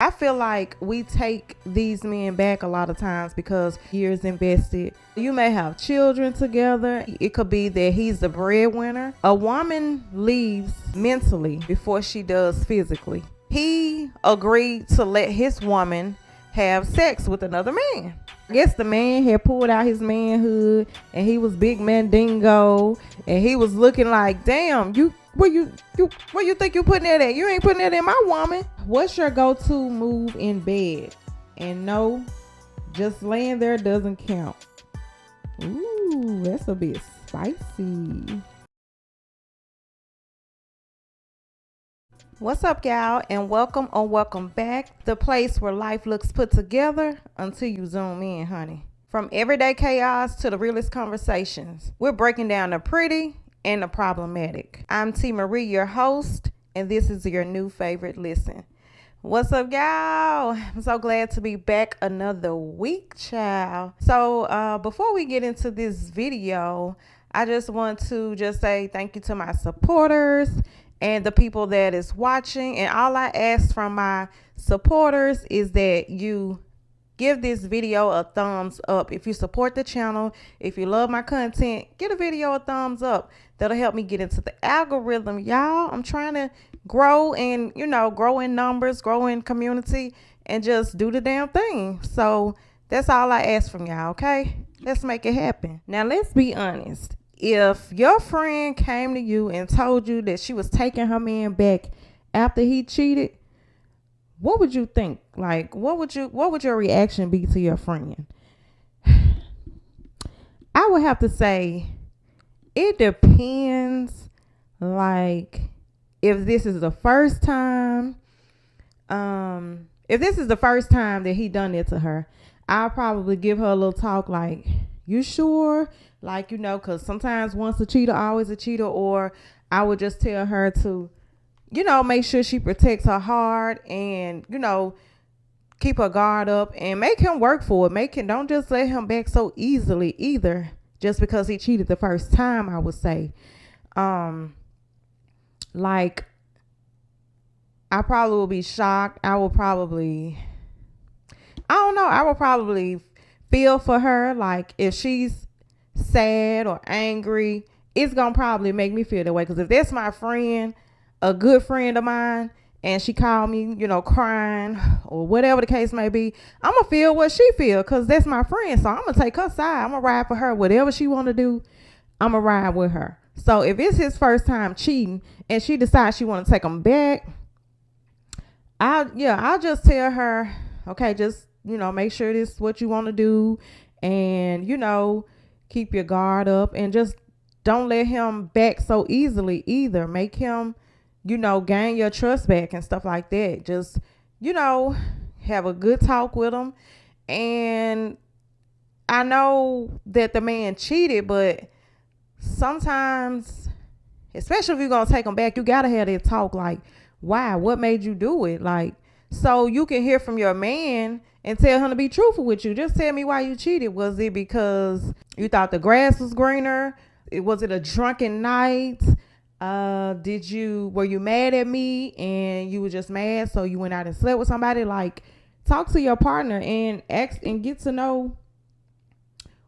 I feel like we take these men back a lot of times because years invested. You may have children together. It could be that he's the breadwinner. A woman leaves mentally before she does physically. He agreed to let his woman have sex with another man. I guess the man had pulled out his manhood and he was big mandingo and he was looking like, damn, where you think you putting that at? You ain't putting that in my woman. What's your go-to move in bed? And no, just laying there doesn't count. Ooh, that's a bit spicy. What's up, y'all, and welcome or welcome back, the place where life looks put together until you zoom in, honey. From everyday chaos to the realest conversations, we're breaking down the pretty and the problematic. I'm T. Marie, your host, and this is your new favorite listen. What's up, y'all? I'm so glad to be back another week, child. So before we get into this video, I just want to say thank you to my supporters and the people that is watching. And all I ask from my supporters is that you give this video a thumbs up. If you support the channel, if you love my content, give a video a thumbs up. That'll help me get into the algorithm, y'all. I'm trying to grow and, grow in numbers, grow in community, and just do the damn thing. So that's all I ask from y'all, okay? Let's make it happen. Now, let's be honest. If your friend came to you and told you that she was taking her man back after he cheated, what would you think? Like, what would your reaction be to your friend? I would have to say it depends. Like, if this is the first time, that he done it to her, I'll probably give her a little talk like, you sure? Like, because sometimes once a cheater, always a cheater. Or I would just tell her to, make sure she protects her heart and, keep her guard up and make him work for it. Don't just let him back so easily either, just because he cheated the first time, I would say. Like, I probably will be shocked. I will probably feel for her. Like, if she's sad or angry, it's gonna probably make me feel that way. Because if that's my friend, a good friend of mine, and she called me, crying or whatever the case may be, I'm gonna feel what she feel because that's my friend. So I'm gonna take her side. I'm gonna ride for her. Whatever she want to do, I'm gonna ride with her. So if it's his first time cheating and she decides she want to take him back, I'll just tell her, okay, just, make sure this is what you want to do, and, keep your guard up and just don't let him back so easily either. Make him, gain your trust back and stuff like that. Just, have a good talk with him. And I know that the man cheated, but sometimes, especially if you're going to take him back, you got to have that talk like, why? What made you do it? Like, so you can hear from your man and tell him to be truthful with you. Just tell me why you cheated. Was it because you thought the grass was greener? Was it a drunken night? Were you mad at me and you were just mad, so you went out and slept with somebody? Like, talk to your partner and ask and get to know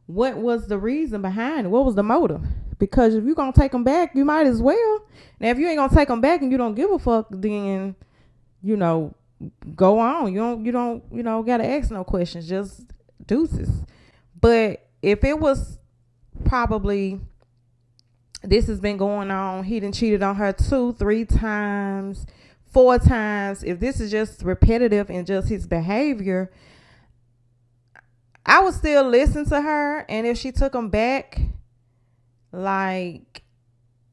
what was the reason behind it. What was the motive? Because if you're going to take them back, you might as well. Now, if you ain't going to take them back and you don't give a fuck, then, go on. You don't got to ask no questions. Just deuces. But if it was probably, this has been going on, he done cheated on her 2, 3 times, 4 times. If this is just repetitive and just his behavior, I would still listen to her. And if she took him back, like,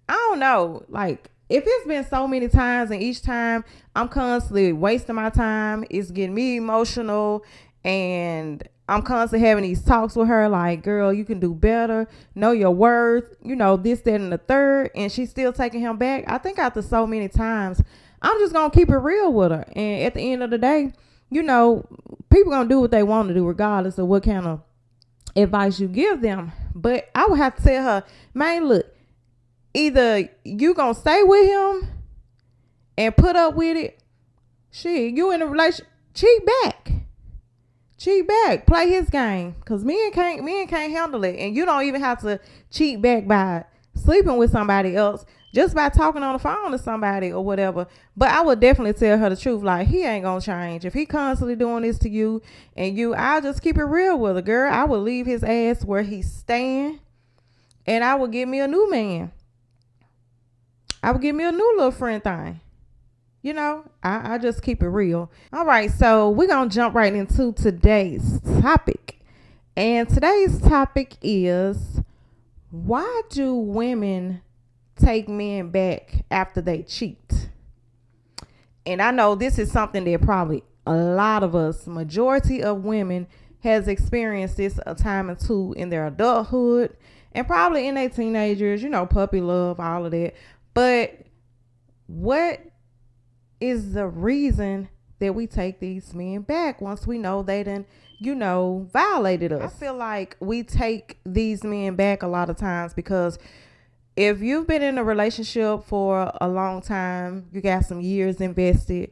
I don't know, like, if it's been so many times and each time I'm constantly wasting my time, it's getting me emotional, and I'm constantly having these talks with her like, girl, you can do better, know your worth, this, that, and the third, and she's still taking him back. I think after so many times, I'm just going to keep it real with her. And at the end of the day, people going to do what they want to do regardless of what kind of advice you give them. But I would have to tell her, man, look, either you gonna stay with him and put up with it, shit, you in a relationship, cheat back. Cheat back. Play his game. Cause men can't handle it. And you don't even have to cheat back by sleeping with somebody else. Just by talking on the phone to somebody or whatever. But I would definitely tell her the truth. Like, he ain't gonna change. If he constantly doing this to you and I'll just keep it real with her, girl. I would leave his ass where he's staying. And I would get me a new man. I would get me a new little friend thing. You know, I just keep it real. All right, so we're going to jump right into today's topic. And today's topic is, why do women take men back after they cheat? And I know this is something that probably a lot of us, majority of women, has experienced this a time or two in their adulthood and probably in their teenagers, you know, puppy love, all of that. But what is the reason that we take these men back once we know they done, you know, violated us? I feel like we take these men back a lot of times because if you've been in a relationship for a long time, you got some years invested,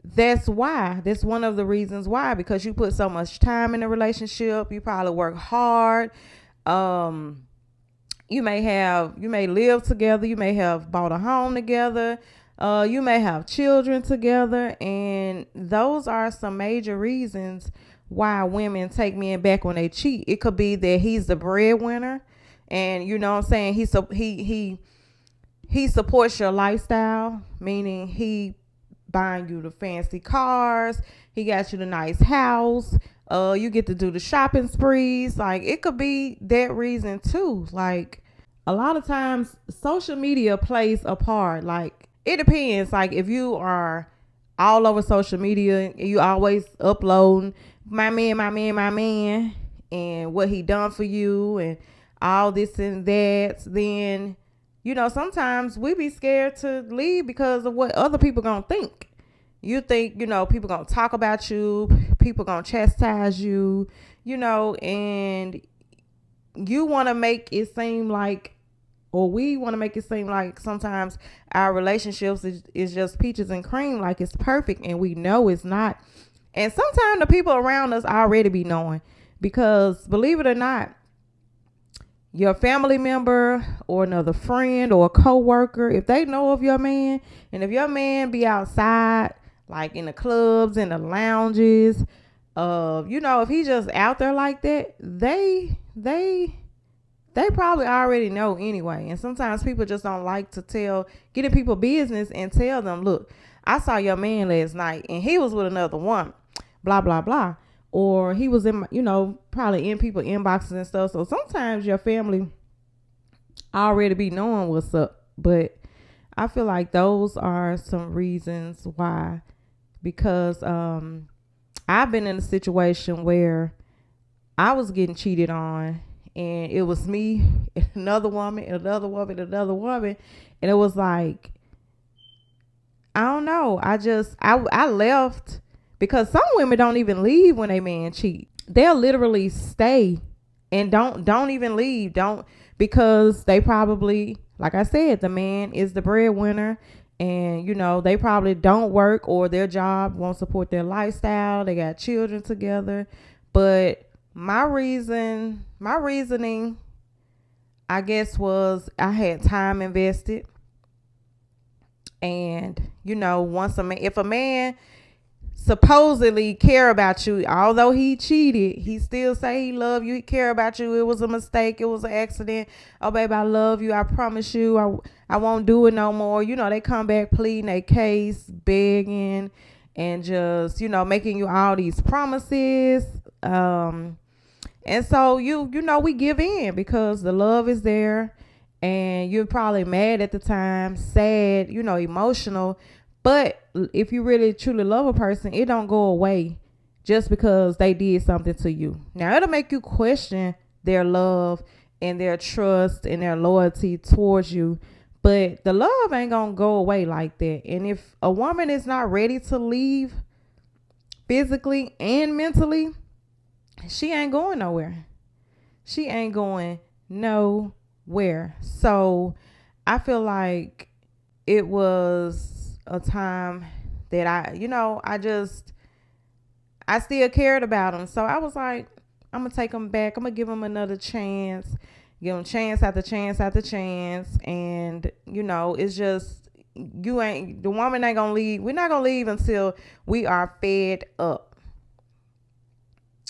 that's why. That's one of the reasons why, because you put so much time in a relationship. You probably work hard. You may live together. You may have bought a home together. You may have children together. And those are some major reasons why women take men back when they cheat. It could be that he's the breadwinner. And you know what I'm saying? He supports your lifestyle, meaning he buying you the fancy cars. He got you the nice house. You get to do the shopping sprees. Like, it could be that reason too. Like, a lot of times social media plays a part. Like, it depends. Like, if you are all over social media, you always uploading my man, and what he done for you and all this and that, then, you know, sometimes we be scared to leave because of what other people gonna think. You think, you know, people gonna talk about you, people gonna chastise you, you know, and you want to make it seem like, or we want to make it seem like sometimes our relationships is just peaches and cream, like it's perfect, and we know it's not. And sometimes the people around us already be knowing, because believe it or not, your family member or another friend or a coworker, if they know of your man, and if your man be outside, like in the clubs and the lounges, you know, if he just out there like that, they probably already know anyway. And sometimes people just don't like to get in people's business and tell them, look, I saw your man last night and he was with another woman, blah, blah, blah. Or he was in, you know, probably in people's inboxes and stuff. So sometimes your family already be knowing what's up. But I feel like those are some reasons why. Because I've been in a situation where I was getting cheated on, and it was me and another woman and another woman and another woman. And it was like, I don't know. I left. Because some women don't even leave when a man cheat. They'll literally stay and don't even leave. Because they probably, like I said, the man is the breadwinner, and you know, they probably don't work, or their job won't support their lifestyle. They got children together. But my reasoning, I guess, was I had time invested. And you know, if a man supposedly care about you, although he cheated, he still say he love you, he care about you, it was a mistake, it was an accident, oh baby, I love you, I promise you I won't do it no more. You know, they come back pleading their case, begging, and just, you know, making you all these promises, and so you know, we give in because the love is there, and you're probably mad at the time, sad, you know, emotional. But if you really truly love a person, it don't go away just because they did something to you. Now, it'll make you question their love and their trust and their loyalty towards you. But the love ain't going to go away like that. And if a woman is not ready to leave physically and mentally, she ain't going nowhere. She ain't going nowhere. So I feel like it was a time that I I still cared about him. So I was like, I'm gonna take him back. I'm gonna give him another chance. Give him chance after chance after chance. And, it's just, the woman ain't gonna leave. We're not gonna leave until we are fed up.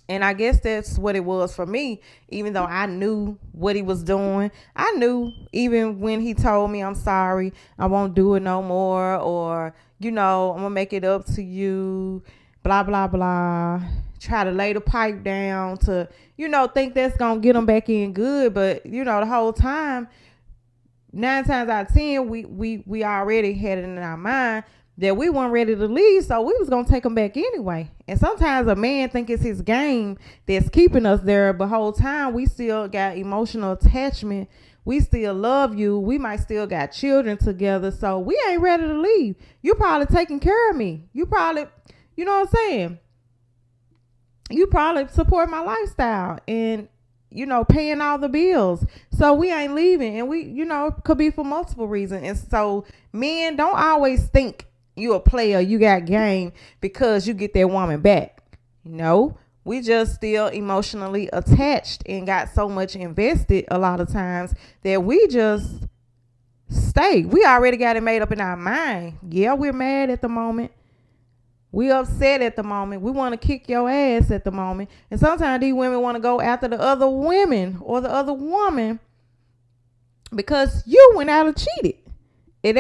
And I guess that's what it was for me, even though I knew what he was doing. I knew even when he told me, I'm sorry, I won't do it no more, or, I'm going to make it up to you, blah, blah, blah. Try to lay the pipe down to, think that's going to get him back in good. But, the whole time, 9 times out of 10, we already had it in our mind that we weren't ready to leave, so we was gonna take them back anyway. And sometimes a man think it's his game that's keeping us there, but whole time we still got emotional attachment. We still love you. We might still got children together, so we ain't ready to leave. You probably taking care of me. You probably, you know what I'm saying? You probably support my lifestyle and, paying all the bills. So we ain't leaving, and we, could be for multiple reasons. And so men don't always think you a player, you got game because you get that woman back. No, we just still emotionally attached and got so much invested a lot of times that we just stay. We already got it made up in our mind. Yeah, we're mad at the moment. We upset at the moment. We want to kick your ass at the moment. And sometimes these women want to go after the other women or the other woman because you went out and cheated. And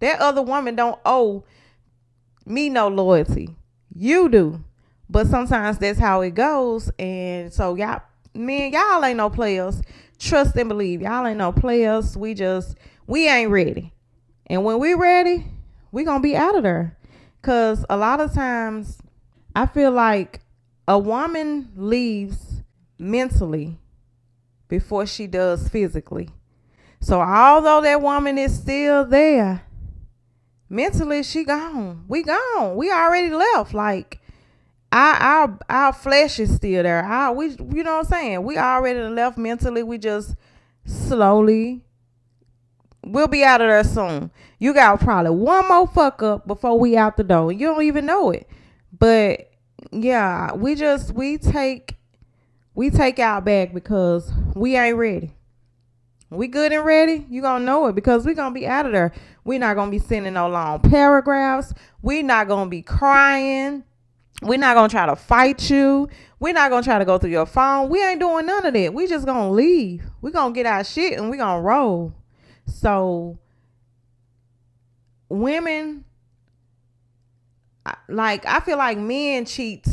that other woman don't owe me no loyalty. You do. But sometimes that's how it goes. And so y'all ain't no players. Trust and believe. Y'all ain't no players. We ain't ready. And when we ready, we gonna be out of there. Cause a lot of times I feel like a woman leaves mentally before she does physically. So although that woman is still there, mentally she gone. We gone. We already left. Like our flesh is still there. You know what I'm saying? We already left mentally. We just slowly, we'll be out of there soon. You got probably one more fuck up before we out the door. You don't even know it. But yeah, we take our back because we ain't ready. We good and ready, you gonna know it because we gonna be out of there. We not gonna be sending no long paragraphs. We not gonna be crying. We not gonna try to fight you. We not gonna try to go through your phone. We ain't doing none of that. We just gonna leave. We gonna get our shit and we gonna roll. So women, I feel like men cheat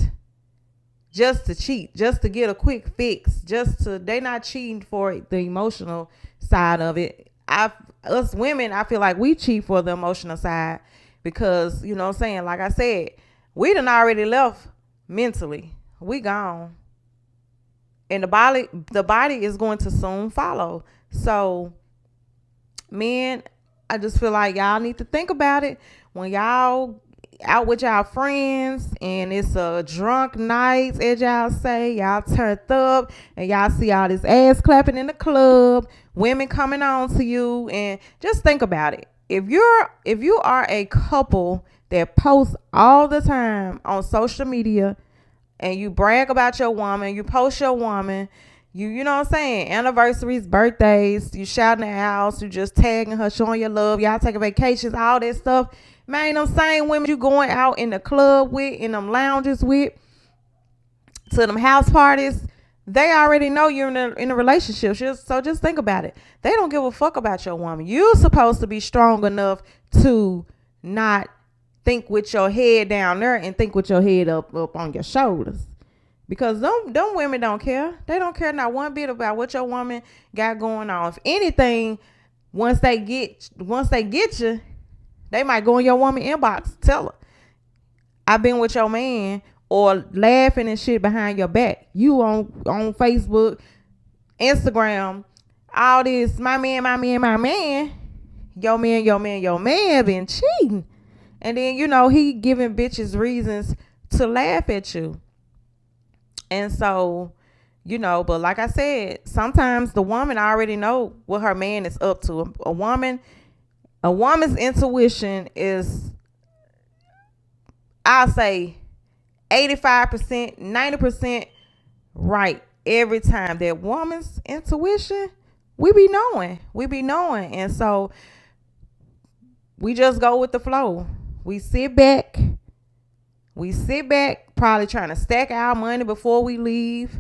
just to get a quick fix, they not cheating for the emotional side of it. Us women, I feel like we cheat for the emotional side because, you know what I'm saying? Like I said, we done already left mentally. We gone. And the body is going to soon follow. So men, I just feel like y'all need to think about it when y'all out with y'all friends and it's a drunk night, as y'all say, y'all turned up and y'all see all this ass clapping in the club, women coming on to you, and just think about it. If you are a couple that posts all the time on social media and you brag about your woman, you post your woman, you know what I'm saying, anniversaries, birthdays, you shouting at the house, you just tagging her, showing your love, y'all taking vacations, all that stuff. Man, them same women you going out in the club with, in them lounges with, to them house parties, they already know you're in a relationship. So just think about it. They don't give a fuck about your woman. You're supposed to be strong enough to not think with your head down there and think with your head up on your shoulders. Because them women don't care. They don't care not one bit about what your woman got going on. If anything, once they get you, they might go in your woman inbox, tell her, I've been with your man, or laughing and shit behind your back. You on Facebook, Instagram, all this, my man. Your man been cheating. And then, he giving bitches reasons to laugh at you. And so, but like I said, sometimes the woman already know what her man is up to. A woman's intuition is, I'll say, 85%, 90% right every time. That woman's intuition, we be knowing. And so we just go with the flow. We sit back, probably trying to stack our money before we leave.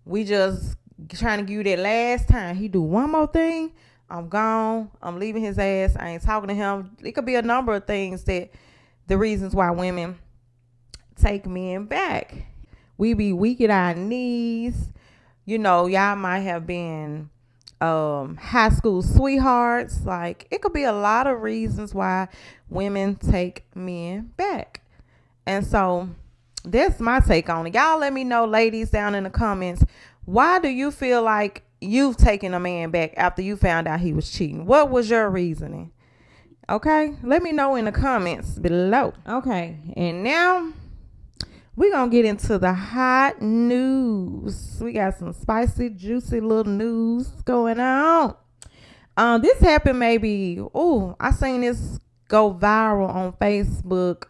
We just trying to give you that last time. He do one more thing, I'm gone. I'm leaving his ass. I ain't talking to him. It could be a number of things that the reasons why women take men back. We be weak at our knees. You know, y'all might have been high school sweethearts. Like, it could be a lot of reasons why women take men back. And so that's my take on it. Y'all let me know, ladies, down in the comments, why do you feel like you've taken a man back after you found out he was cheating? What was your reasoning? Okay, let me know in the comments below. Okay, and now we're going to get into the hot news. We got some spicy, juicy little news going on. This happened maybe, I seen this go viral on Facebook.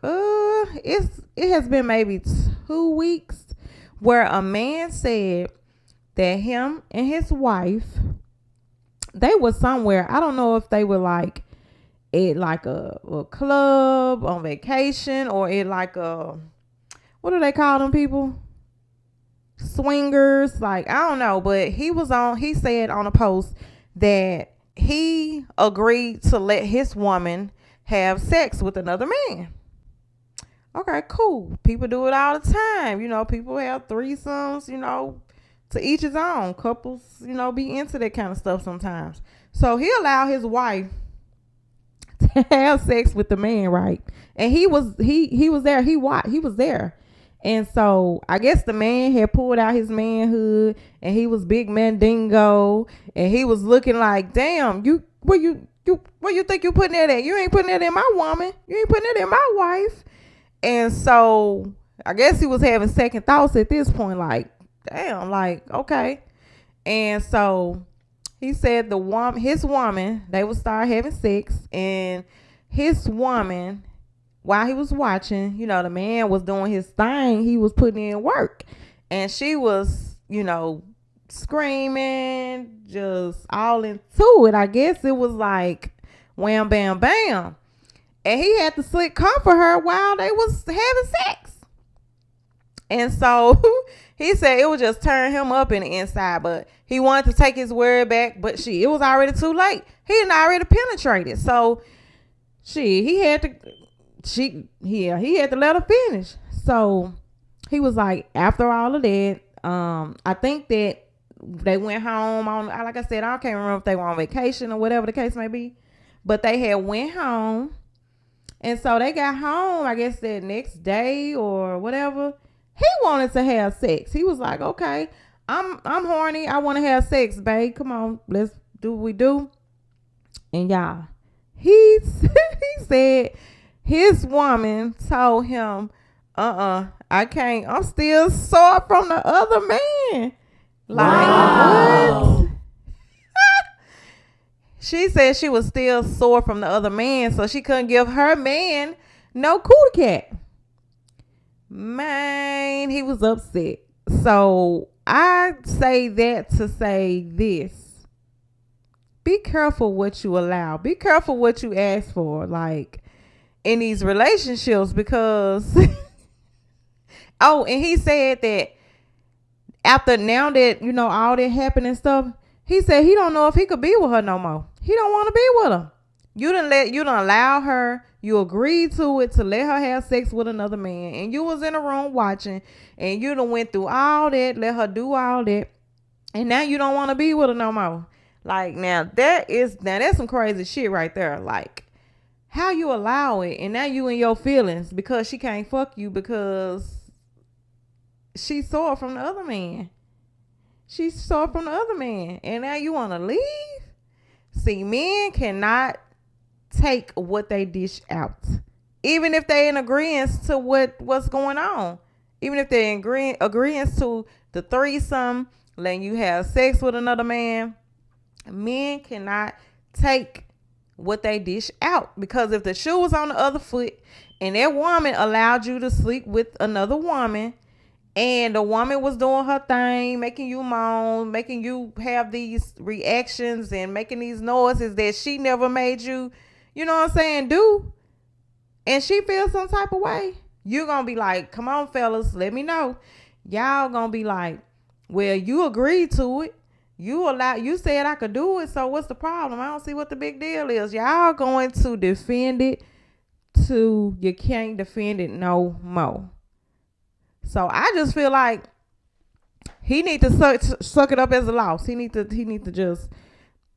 It has been maybe 2 weeks where a man said that him and his wife, they were somewhere. I don't know if they were like at like a club on vacation or at like a, what do they call them people? Swingers. Like, I don't know. But he said on a post that he agreed to let his woman have sex with another man. Okay, cool. People do it all the time. You know, people have threesomes, you know, to each his own. Couples, you know, be into that kind of stuff sometimes. So he allowed his wife to have sex with the man, right? And he was there. He was there. And so I guess the man had pulled out his manhood and he was big mandingo and he was looking like, damn, where you think you putting that at? You ain't putting that in my woman. You ain't putting that in my wife. And so I guess he was having second thoughts at this point, like, damn, like, okay. And so he said his woman, they would start having sex, and his woman, while he was watching, you know, the man was doing his thing. He was putting in work. And she was, you know, screaming, just all into it. I guess it was like wham, bam, bam. And he had to slick comfort her while they was having sex. And so he said it would just turn him up in the inside. But he wanted to take his word back. But it was already too late. He had already penetrated. So he had to let her finish. So he was like, after all of that, I think that they went home on, like I said, I can't remember if they were on vacation or whatever the case may be, but they had went home. And so they got home, I guess that next day or whatever. He wanted to have sex. He was like, okay, I'm horny. I want to have sex, babe. Come on, let's do what we do. And y'all, he said his woman told him, I can't. I'm still sore from the other man. Like, wow. What? She said she was still sore from the other man, so she couldn't give her man no cootie cat. Man, he was upset. So I say that to say this. Be careful what you allow. Be careful what you ask for, like, in these relationships, because and he said that after now that, you know, all that happened and stuff, he said he don't know if he could be with her no more. He don't want to be with her. You done allow her, you agreed to it, to let her have sex with another man, and you was in the room watching, and you done went through all that, let her do all that, and now you don't want to be with her no more. Like, now that's some crazy shit right there. Like, how you allow it, and now you in your feelings because she can't fuck you because she saw it from the other man. She saw it from the other man, and now you want to leave? See, men cannot take what they dish out, even if they in agreement to what's going on. Even if they're in agreement to the threesome, letting you have sex with another man, men cannot take what they dish out. Because if the shoe was on the other foot and that woman allowed you to sleep with another woman, and the woman was doing her thing, making you moan, making you have these reactions and making these noises that she never made you, you know what I'm saying, do, and she feels some type of way, you're going to be like, come on, fellas, let me know. Y'all going to be like, well, you agreed to it. You said I could do it, so what's the problem? I don't see what the big deal is. Y'all going to defend it to you can't defend it no more. So I just feel like he need to suck it up as a loss. He need to just,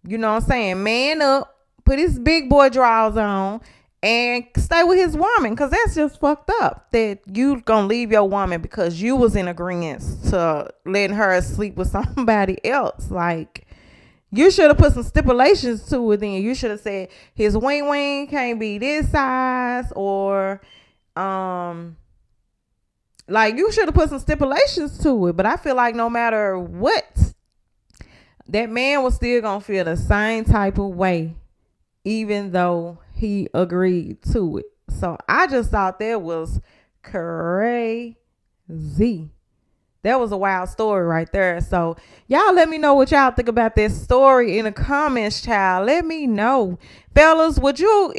you know what I'm saying, man up, put his big boy drawers on, and stay with his woman. Because that's just fucked up that you gonna leave your woman because you was in agreement to letting her sleep with somebody else. Like, you should have put some stipulations to it then. You should have said his wing can't be this size, or like, you should have put some stipulations to it. But I feel like no matter what, that man was still going to feel the same type of way, even though he agreed to it. So I just thought that was crazy. That was a wild story right there. So y'all let me know what y'all think about this story in the comments, child. Let me know. Fellas, would you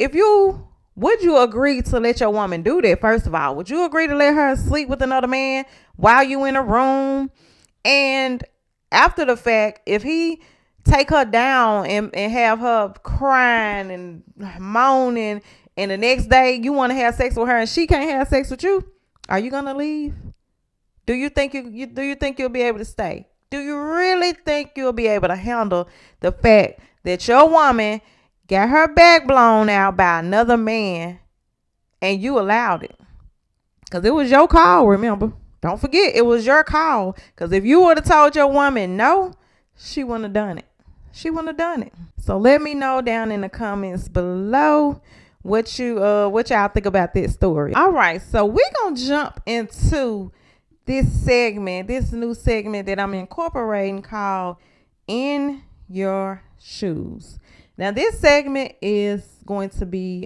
agree to let your woman do that? First of all, would you agree to let her sleep with another man while you in a room? And after the fact, if he take her down and have her crying and moaning, and the next day you want to have sex with her and she can't have sex with you, are you gonna leave? Do you think you'll be able to stay? Do you really think you'll be able to handle the fact that your woman got her back blown out by another man and you allowed it? Because it was your call, remember? Don't forget, it was your call. Because if you would have told your woman no, she wouldn't have done it. She wouldn't have done it. So let me know down in the comments below what y'all think about this story. All right, so we're going to jump into this new segment that I'm incorporating called In Your Shoes. Now, this segment is going to be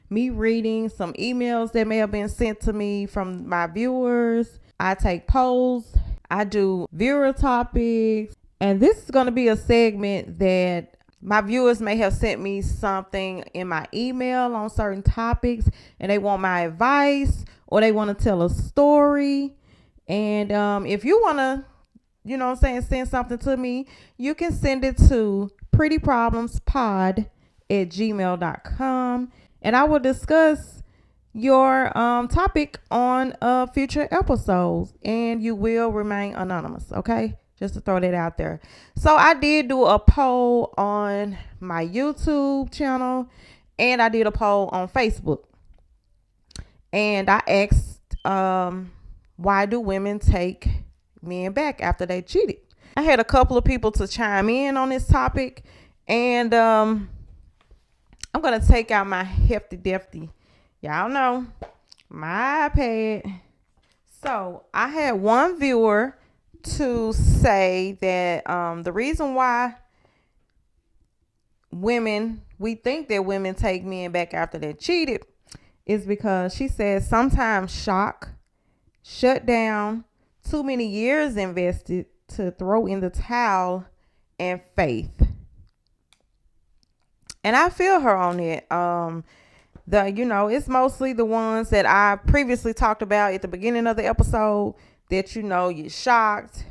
me reading some emails that may have been sent to me from my viewers. I take polls. I do viewer topics. And this is going to be a segment that my viewers may have sent me something in my email on certain topics, and they want my advice, or they want to tell a story. And if you want to, you know what I'm saying, send something to me, you can send it to prettyproblemspod@gmail.com, and I will discuss your topic on future episodes, and you will remain anonymous. Okay, just to throw that out there. So I did do a poll on my YouTube channel, and I did a poll on Facebook, and I asked why do women take men back after they cheated? I had a couple of people to chime in on this topic, and I'm going to take out my hefty defty, y'all know, my iPad. So I had one viewer to say that the reason why we think that women take men back after they cheated is because she says sometimes shock, shut down, too many years invested to throw in the towel, and faith. And I feel her on it. It's mostly the ones that I previously talked about at the beginning of the episode, that you're shocked,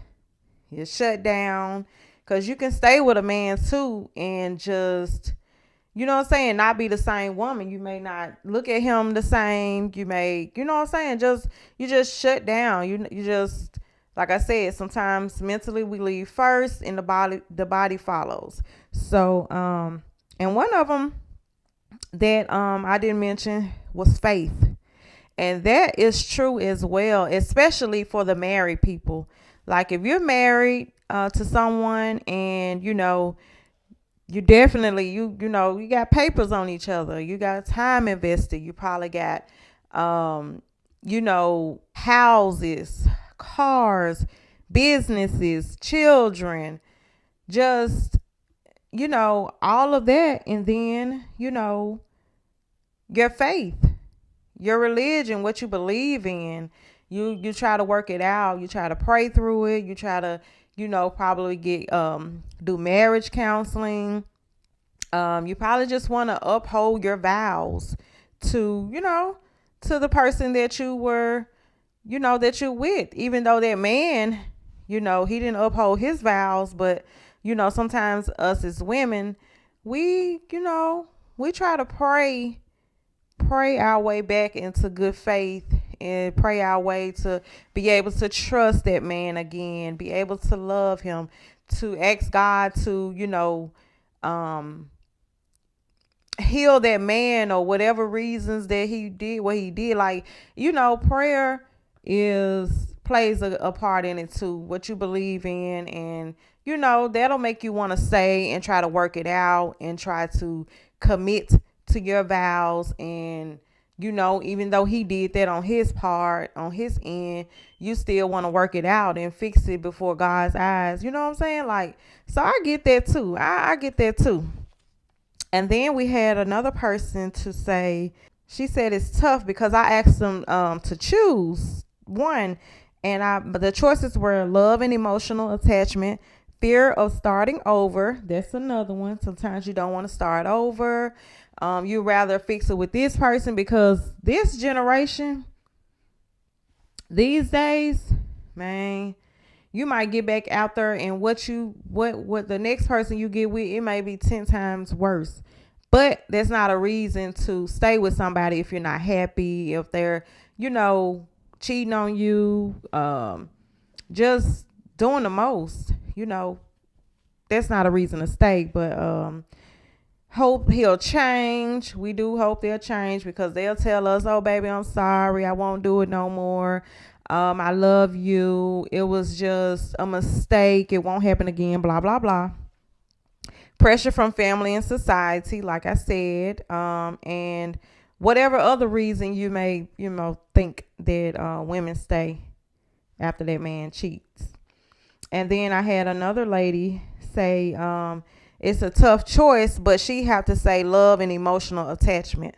you're shut down, because you can stay with a man too and just, you know what I'm saying, not be the same woman. You may not look at him the same. You may, you know what I'm saying, you just shut down. You just, like I said, sometimes mentally we leave first and the body follows. So and one of them that I didn't mention was faith. And that is true as well, especially for the married people. Like, if you're married to someone and you definitely, you got papers on each other. You got time invested. You probably got, houses, cars, businesses, children, just all of that. And then, your faith, your religion, what you believe in. You try to work it out. You try to pray through it. You try to, probably get do marriage counseling. You probably just want to uphold your vows to, to the person that you were, that you're with, even though that man, he didn't uphold his vows. But, sometimes us as women, we try to pray our way back into good faith and pray our way to be able to trust that man again, be able to love him, to ask God to, heal that man or whatever reasons that he did what he did. Like, prayer plays a part in it too, what you believe in. And that'll make you want to say and try to work it out and try to commit to your vows. And even though he did that on his part, on his end, you still want to work it out and fix it before God's eyes. You know what I'm saying? Like, so I get that too. I get that too. And then we had another person to say, she said it's tough because I asked them to choose one. And the choices were love and emotional attachment, fear of starting over. That's another one. Sometimes you don't want to start over. You rather fix it with this person, because this generation, these days, man, you might get back out there and what the next person you get with, it may be 10 times worse. But that's not a reason to stay with somebody if you're not happy, if they're, cheating on you, just doing the most, that's not a reason to stay. But hope he'll change. We do hope they'll change, because they'll tell us, oh, baby, I'm sorry, I won't do it no more. I love you. It was just a mistake. It won't happen again, blah, blah, blah. Pressure from family and society, like I said, and whatever other reason you may, think that women stay after that man cheats. And then I had another lady say it's a tough choice, but she have to say love and emotional attachment.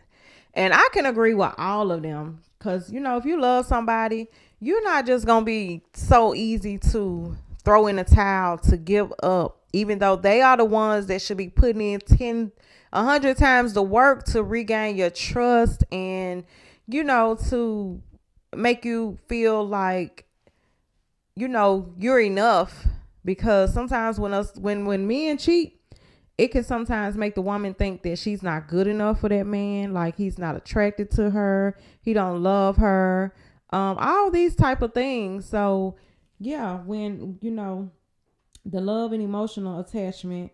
And I can agree with all of them, because, if you love somebody, you're not just going to be so easy to throw in a towel, to give up, even though they are the ones that should be putting in 100 times the work to regain your trust and, to make you feel like, you're enough. Because sometimes when men cheat, it can sometimes make the woman think that she's not good enough for that man. Like, he's not attracted to her. He don't love her. All these type of things. So yeah, when, the love and emotional attachment,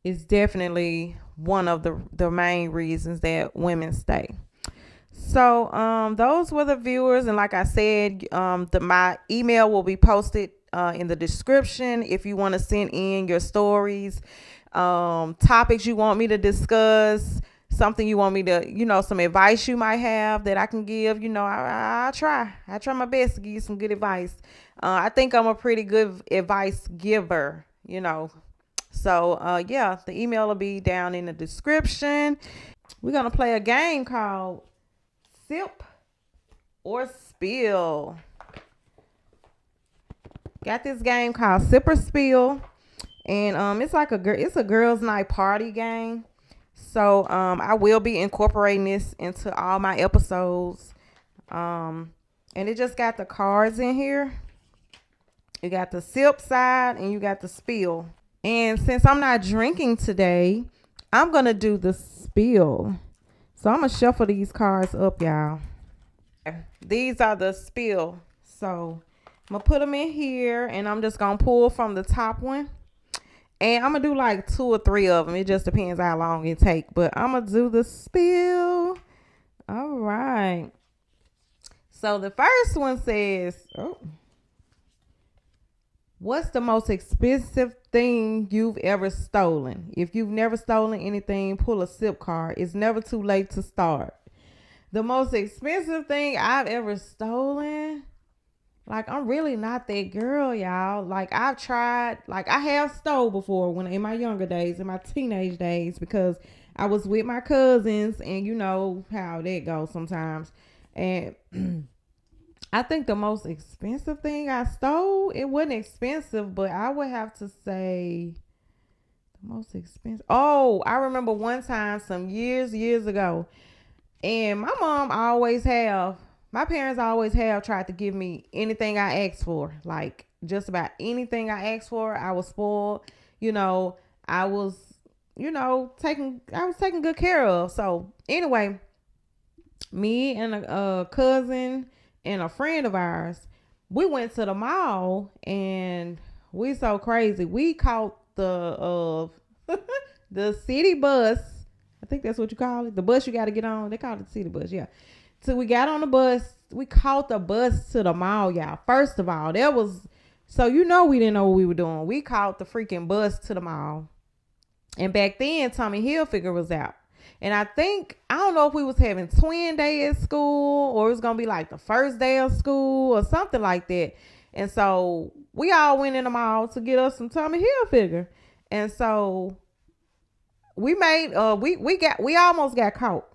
is definitely one of the main reasons that women stay. So those were the viewers. And like I said, my email will be posted in the description if you want to send in your stories, topics you want me to discuss, something you want me to, some advice you might have that I can give. I try my best to give you some good advice. I think I'm a pretty good advice giver, So yeah, the email will be down in the description. We're going to play a game called Sip or Spill. Got this game called Sip or Spill, and it's like it's a girls' night party game. So I will be incorporating this into all my episodes. And it just got the cards in here. You got the sip side and you got the spill. And since I'm not drinking today, I'm gonna do the spill. So I'm gonna shuffle these cards up, y'all. These are the spill. So I'm gonna put them in here, and I'm just gonna pull from the top one. And I'm gonna do like 2 or 3 of them. It just depends how long it takes. But I'm gonna do the spill. All right. So the first one says, what's the most expensive thing you've ever stolen? If you've never stolen anything, pull a sip card. It's never too late to start. The most expensive thing I've ever stolen. Like, I'm really not that girl, y'all. Like, I've tried, like, I have stole before when in my younger days, in my teenage days, because I was with my cousins, and you know how that goes sometimes. And I think the most expensive thing I stole, it wasn't expensive, but I would have to say the most expensive. Oh, I remember one time some years ago, and my parents always have tried to give me anything I asked for. Like just about anything I asked for, I was spoiled. You know, I was, I was taken good care of. So anyway, me and a cousin and a friend of ours, we went to the mall and we so crazy. We caught the city bus. I think that's what you call it. The bus you got to get on. They call it the city bus. Yeah. So we got on the bus. We caught the bus to the mall, y'all. First of all, that was so we didn't know what we were doing. We caught the freaking bus to the mall. And back then, Tommy Hilfiger was out. And I don't know if we was having twin day at school or it was going to be like the first day of school or something like that. And so we all went in the mall to get us some Tommy Hilfiger. And so we made, we almost got caught.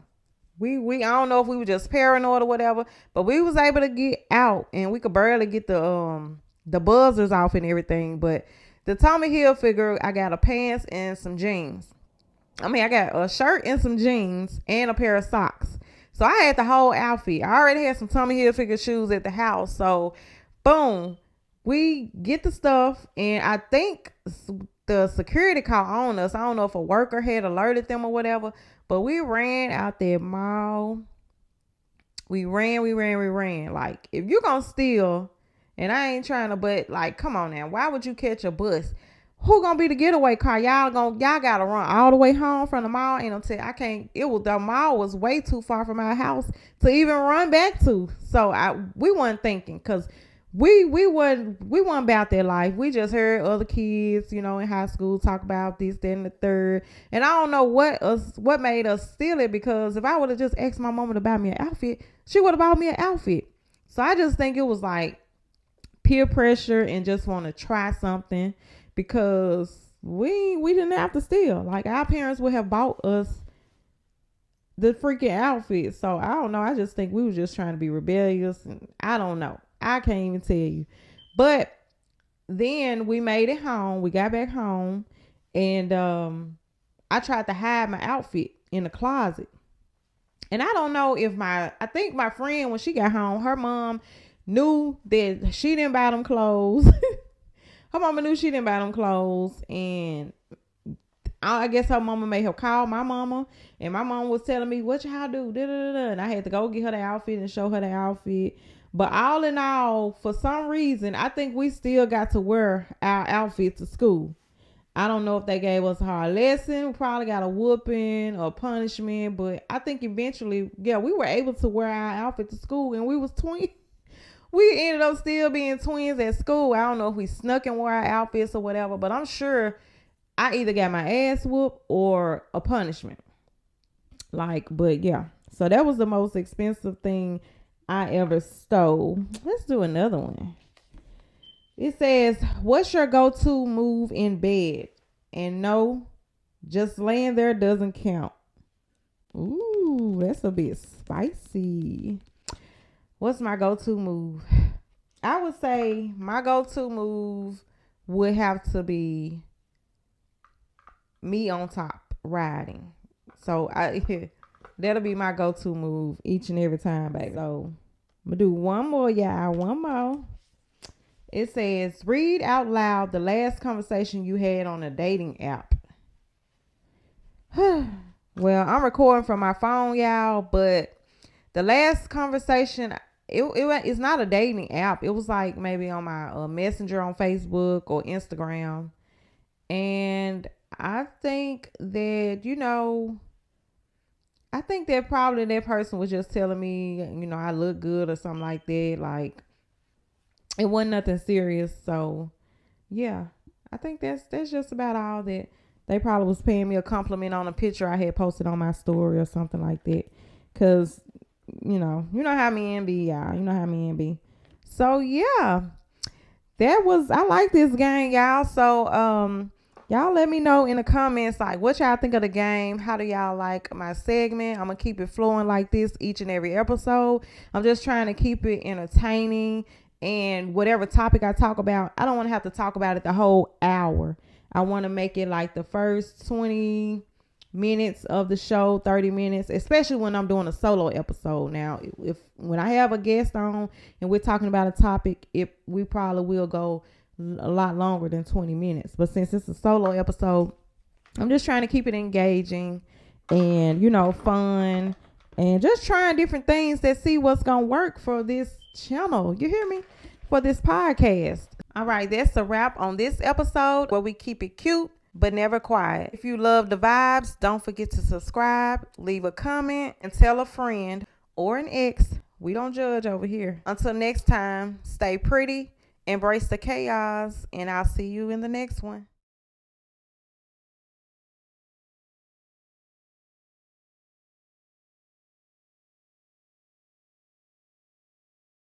I don't know if we were just paranoid or whatever, but we was able to get out and we could barely get the buzzers off and everything. But the Tommy Hilfiger, I got a pants and some jeans. I got a shirt and some jeans and a pair of socks. So I had the whole outfit. I already had some Tommy Hilfiger shoes at the house. So boom, we get the stuff and I think the security caught on us. I don't know if a worker had alerted them or whatever, but we ran out that mall. We ran. Like, if you're going to steal, and I ain't trying to, but like, come on now. Why would you catch a bus? Who gonna be the getaway car? Y'all gotta run all the way home from the mall. And the mall was way too far from our house to even run back to. So we weren't thinking, cause we weren't about that life. We just heard other kids, in high school talk about this, that, and the third. And I don't know what made us steal it, because if I would have just asked my mama to buy me an outfit, she would have bought me an outfit. So I just think it was like peer pressure and just want to try something, because we didn't have to steal. Like, our parents would have bought us the freaking outfit. So I don't know. I just think we were just trying to be rebellious, and I don't know. I can't even tell you. But then we made it home. We got back home, and I tried to hide my outfit in the closet. And I don't know if I think my friend, when she got home, her mom knew that she didn't buy them clothes. Her mama knew she didn't buy them clothes, and I guess her mama may have called my mama, and my mama was telling me, what y'all do? Da-da-da-da. And I had to go get her the outfit and show her the outfit. But all in all, for some reason, I think we still got to wear our outfit to school. I don't know if they gave us a hard lesson. We probably got a whooping or punishment, but I think eventually, yeah, we were able to wear our outfit to school, and we was twins. We ended up still being twins at school. I don't know if we snuck and wore our outfits or whatever, but I'm sure I either got my ass whooped or a punishment. But yeah. So that was the most expensive thing I ever stole. Let's do another one. It says, what's your go-to move in bed? And no, just laying there doesn't count. Ooh, that's a bit spicy. What's my go-to move? I would say my go-to move would have to be me on top riding. So that'll be my go-to move each and every time, baby. So I'm gonna do one more, y'all. One more. It says, read out loud the last conversation you had on a dating app. Well, I'm recording from my phone, y'all, but the last conversation, it's not a dating app. It was like maybe on my messenger on Facebook or Instagram. And I think that, probably that person was just telling me, I look good or something like that. Like, it wasn't nothing serious. So yeah, I think that's just about all that. They probably was paying me a compliment on a picture I had posted on my story or something like that. Cause you know how men be, y'all. You know how men be. So yeah, I like this game, y'all. So y'all let me know in the comments like what y'all think of the game. How do y'all like my segment? I'm gonna keep it flowing like this each and every episode. I'm just trying to keep it entertaining, and whatever topic I talk about, I don't want to have to talk about it the whole hour. I want to make it like the first 20 minutes of the show, 30 minutes, especially when I'm doing a solo episode. Now, if when I have a guest on and we're talking about a topic, we probably will go a lot longer than 20 minutes. But since it's a solo episode, I'm just trying to keep it engaging and, fun, and just trying different things that see what's going to work for this channel. You hear me? For this podcast. All right, that's a wrap on this episode where we keep it cute but never quiet. If you love the vibes, don't forget to subscribe, leave a comment, and tell a friend or an ex. We don't judge over here. Until next time, stay pretty, embrace the chaos, and I'll see you in the next one.